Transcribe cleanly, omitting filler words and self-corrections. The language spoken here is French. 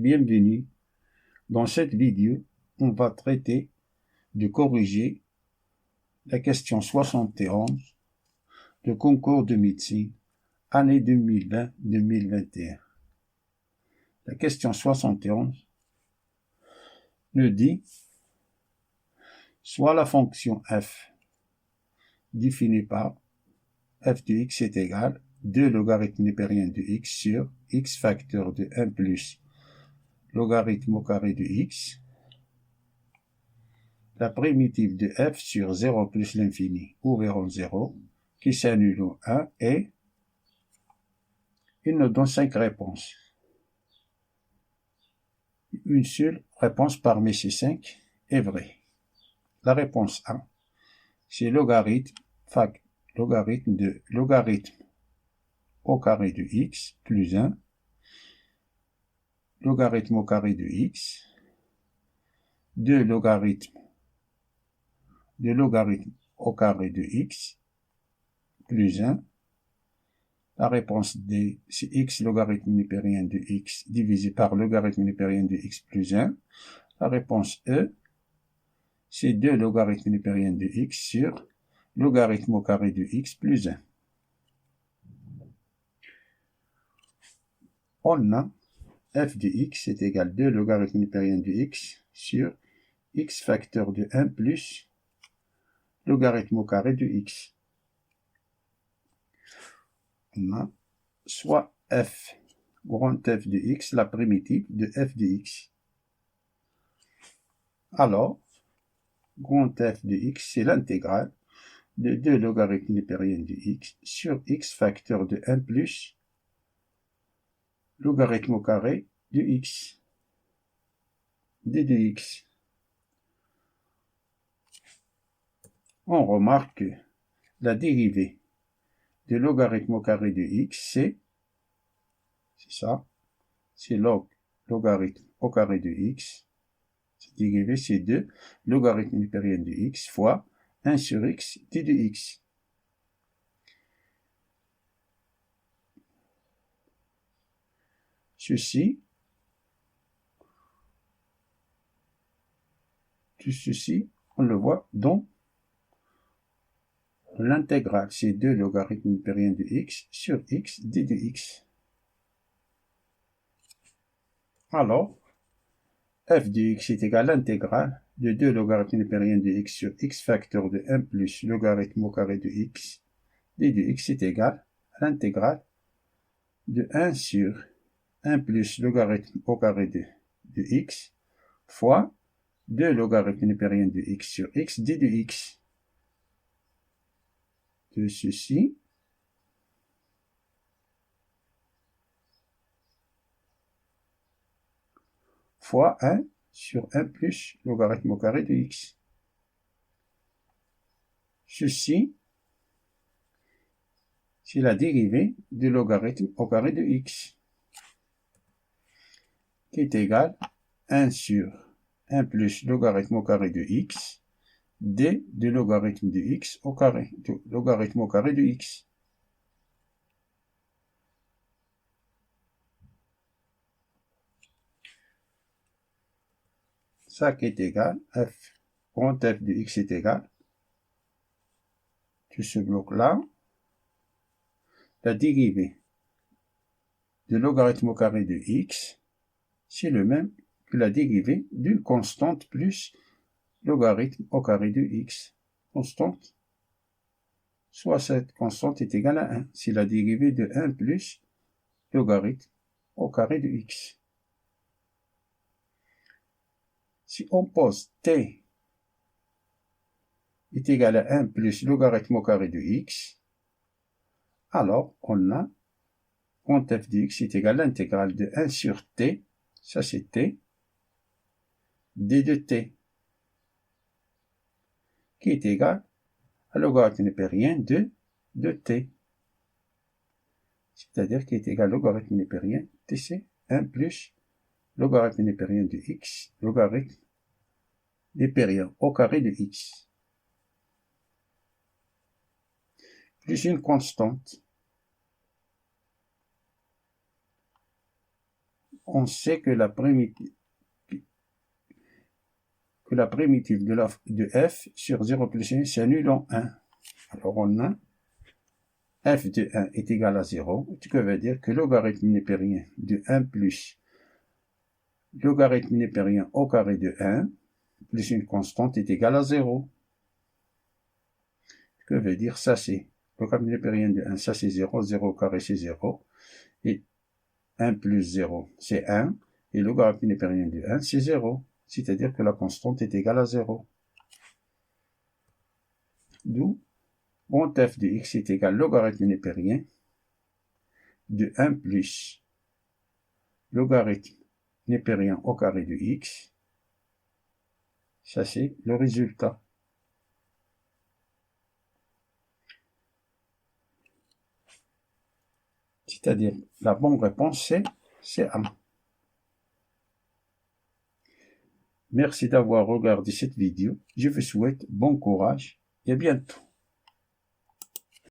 bienvenue. Dans cette vidéo, on va traiter de corriger la question 71 du concours de médecine, année 2020-2021. La question 71 nous dit soit la fonction f définie par f de x est égal 2 logarithme népérien de x sur x facteur de 1 plus logarithme au carré de x, la primitive de f sur 0 plus l'infini ouvert en 0, qui s'annule au 1, et il nous donne 5 réponses. Une seule réponse parmi ces 5 est vraie. La réponse 1, c'est logarithme de logarithme au carré de x plus 1, logarithme au carré de x, 2 logarithme de logarithme au carré de x plus 1. La réponse D, c'est x logarithme népérien de x divisé par logarithme népérien de x plus 1. La réponse E, c'est 2 logarithme népérien de x sur logarithme au carré de x plus 1. On a f de x est égal à 2 logarithme népérien de x sur x facteur de 1 plus logarithme au carré de x. On a soit f, grand F de x, la primitive de f de x. Alors, grand F de x, c'est l'intégrale de 2 logarithmes népériens de x sur x facteur de 1 plus logarithme au carré de x, d de x. On remarque que la dérivée de logarithme au carré de x, c'est ça, c'est logarithme au carré de x. Cette dérivée, c'est 2 logarithme népérien de x fois 1 sur x d de x. Tout ceci, on le voit dans l'intégrale, c'est 2 logarithme népérien de x sur x d de x. Alors, f de x est égal à l'intégrale de 2 logarithme népérien de x sur x facteur de 1 plus logarithme au carré de x d de x est égal à l'intégrale de 1 sur 1 plus logarithme au carré de x fois 2 logarithme népérien de x sur x d de x. De ceci, fois 1 sur 1 plus logarithme au carré de x. Ceci, c'est la dérivée de logarithme au carré de x, qui est égal à 1 sur 1 plus logarithme au carré de x, d de logarithme de x au carré, de logarithme au carré de x. Ça qui est égal, f, grand f de x est égal, tout ce bloc-là, la dérivée de logarithme au carré de x, c'est le même que la dérivée d'une constante plus logarithme au carré de x. Constante, soit cette constante est égale à 1. C'est la dérivée de 1 plus logarithme au carré de x. Si on pose t est égal à 1 plus logarithme au carré de x, alors on a grand f de x est égal à l'intégrale de 1 sur t, ça c'est t, d de t, qui est égal à logarithme népérien de t. C'est-à-dire qui est égal à logarithme népérien tc 1 plus logarithme népérien de x, logarithme népérien au carré de x, plus une constante. on sait que la primitive de f sur 0 plus 1 s'annule en 1. Alors on a f de 1 est égal à 0, ce qui veut dire que logarithme népérien de 1 plus logarithme népérien au carré de 1 plus une constante est égal à 0. Ce que veut dire ça c'est logarithme népérien de 1, ça c'est 0, 0 au carré c'est 0, et 1 plus 0 c'est 1, et logarithme népérien de 1 c'est 0, c'est-à-dire que la constante est égale à 0. D'où grand f de x est égal logarithme népérien de 1 plus logarithme népérien au carré de x. Ça, c'est le résultat. C'est-à-dire, la bonne réponse, c'est A. Merci d'avoir regardé cette vidéo. Je vous souhaite bon courage et à bientôt.